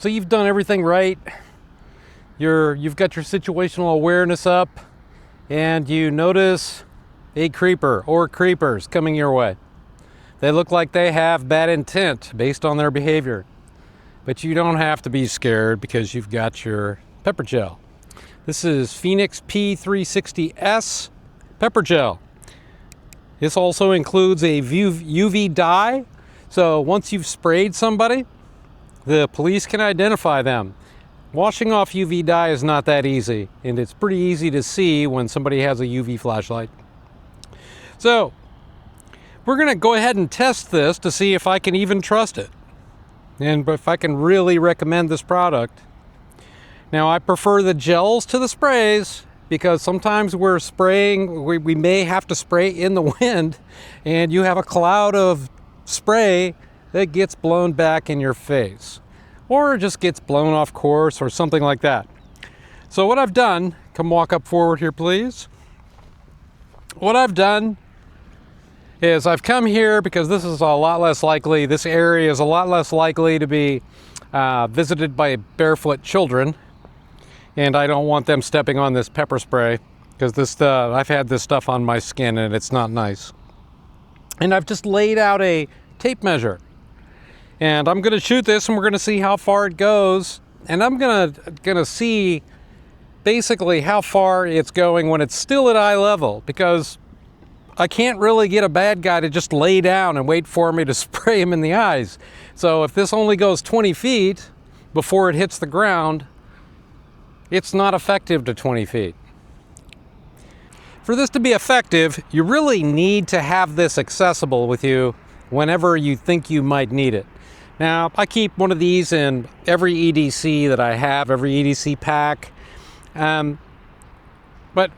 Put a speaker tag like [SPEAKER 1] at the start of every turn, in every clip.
[SPEAKER 1] So you've done everything right. You've got your situational awareness up, and you notice a creeper or creepers coming your way. They look like they have bad intent based on their behavior. But you don't have to be scared because you've got your pepper gel. This is Phoenix P360S Pepper Gel. This also includes a UV dye. So once you've sprayed somebody, the police can identify them. Washing off UV dye is not that easy, and it's pretty easy to see when somebody has a UV flashlight. So we're going to go ahead and test this to see if I can even trust it and if I can really recommend this product. Now, I prefer the gels to the sprays because sometimes we're spraying, we may have to spray in the wind, and you have a cloud of spray that gets blown back in your face, or just gets blown off course or something like that. So what I've done, come walk up forward here, please. What I've done is I've come here because this is a lot less likely, this area is a lot less likely to be visited by barefoot children. And I don't want them stepping on this pepper spray because I've had this stuff on my skin and it's not nice. And I've just laid out a tape measure. And I'm going to shoot this and we're going to see how far it goes. And I'm going to see basically how far it's going when it's still at eye level, because I can't really get a bad guy to just lay down and wait for me to spray him in the eyes. So if this only goes 20 feet before it hits the ground, it's not effective to 20 feet. For this to be effective, you really need to have this accessible with you whenever you think you might need it. Now, I keep one of these in every EDC that I have, every EDC pack. But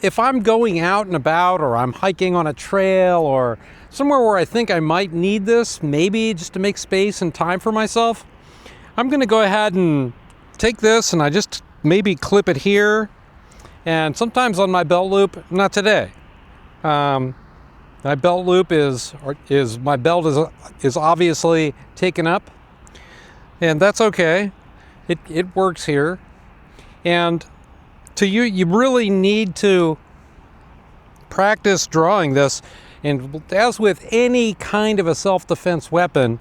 [SPEAKER 1] if I'm going out and about, or I'm hiking on a trail, or somewhere where I think I might need this, maybe just to make space and time for myself, I'm going to go ahead and take this and I just maybe clip it here, and sometimes on my belt loop. Not today. My belt loop my belt is obviously taken up, and that's okay. It works here. And to you really need to practice drawing this. And as with any kind of a self-defense weapon,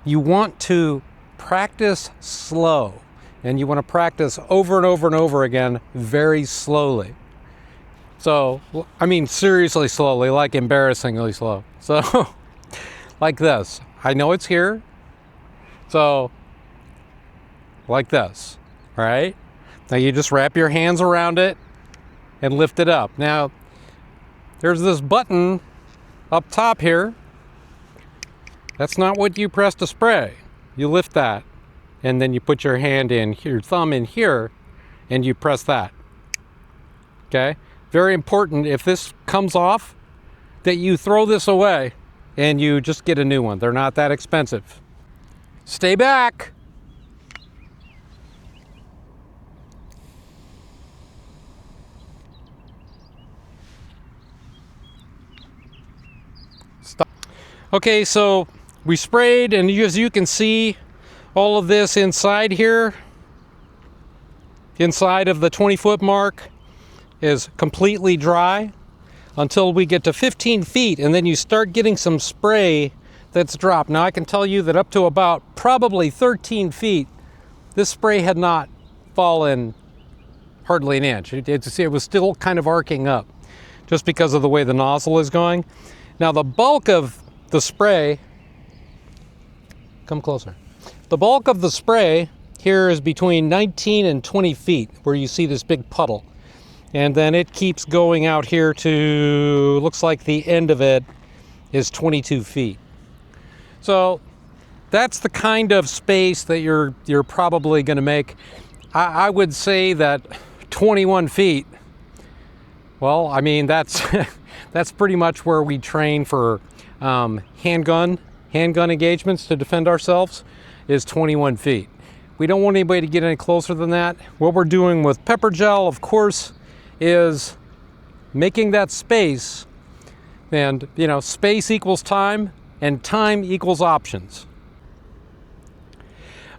[SPEAKER 1] you want to practice slow. And you want to practice over and over and over again, very slowly. So, I mean, seriously slowly, like embarrassingly slow. So, like this. I know it's here. So, like this, all right? Now you just wrap your hands around it and lift it up. Now, there's this button up top here. That's not what you press to spray. You lift that. And then you put your hand in, your thumb in here, and you press that. Okay? Very important, if this comes off, that you throw this away and you just get a new one. They're not that expensive. Stay back. Stop. Okay, so we sprayed, and as you can see, all of this inside here, inside of the 20-foot mark, is completely dry until we get to 15 feet, and then you start getting some spray that's dropped. Now I can tell you that up to about probably 13 feet, this spray had not fallen hardly an inch. It was still kind of arcing up just because of the way the nozzle is going. Now the bulk of the spray, come closer. The bulk of the spray here is between 19 and 20 feet, where you see this big puddle. And then it keeps going out here to, looks like the end of it is 22 feet. So that's the kind of space that you're probably going to make. I would say that 21 feet, well, I mean, that's pretty much where we train for handgun engagements to defend ourselves, is 21 feet. We don't want anybody to get any closer than that. What we're doing with pepper gel, of course, is making that space, and space equals time, and time equals options.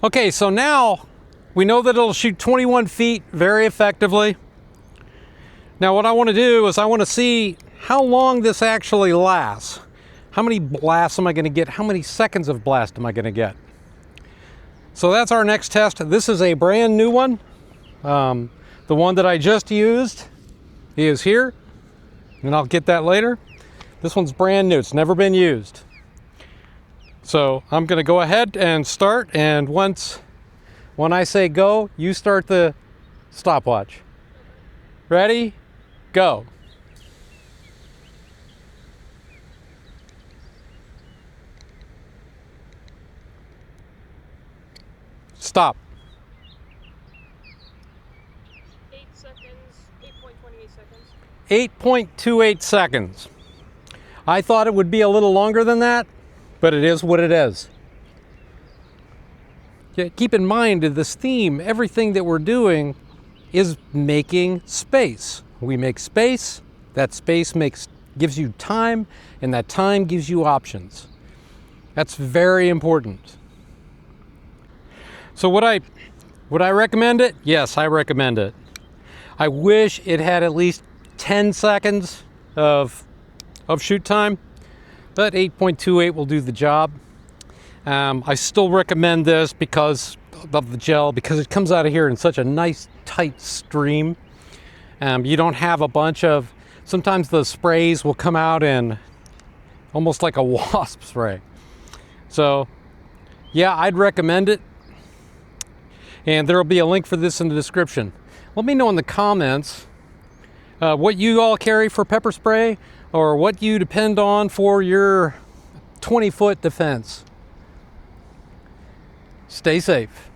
[SPEAKER 1] Okay, so now we know that it'll shoot 21 feet very effectively. Now what I want to do is I want to see how long this actually lasts. How many blasts am I going to get? How many seconds of blast am I going to get? So that's our next test. This is a brand new one. The one that I just used is here, and I'll get that later. This one's brand new. It's never been used. So I'm going to go ahead and start, and when I say go, you start the stopwatch. Ready? Go. Stop.
[SPEAKER 2] 8 seconds, 8.28 seconds.
[SPEAKER 1] 8.28 seconds. I thought it would be a little longer than that, but it is what it is. Yeah, keep in mind this theme, everything that we're doing is making space. We make space, that space gives you time, and that time gives you options. That's very important. So would I recommend it? Yes, I recommend it. I wish it had at least 10 seconds of shoot time, but 8.28 will do the job. I still recommend this because of the gel, because it comes out of here in such a nice tight stream. You don't have a bunch of, sometimes the sprays will come out in almost like a wasp spray. So yeah, I'd recommend it. And there will be a link for this in the description. Let me know in the comments what you all carry for pepper spray, or what you depend on for your 20-foot defense. Stay safe.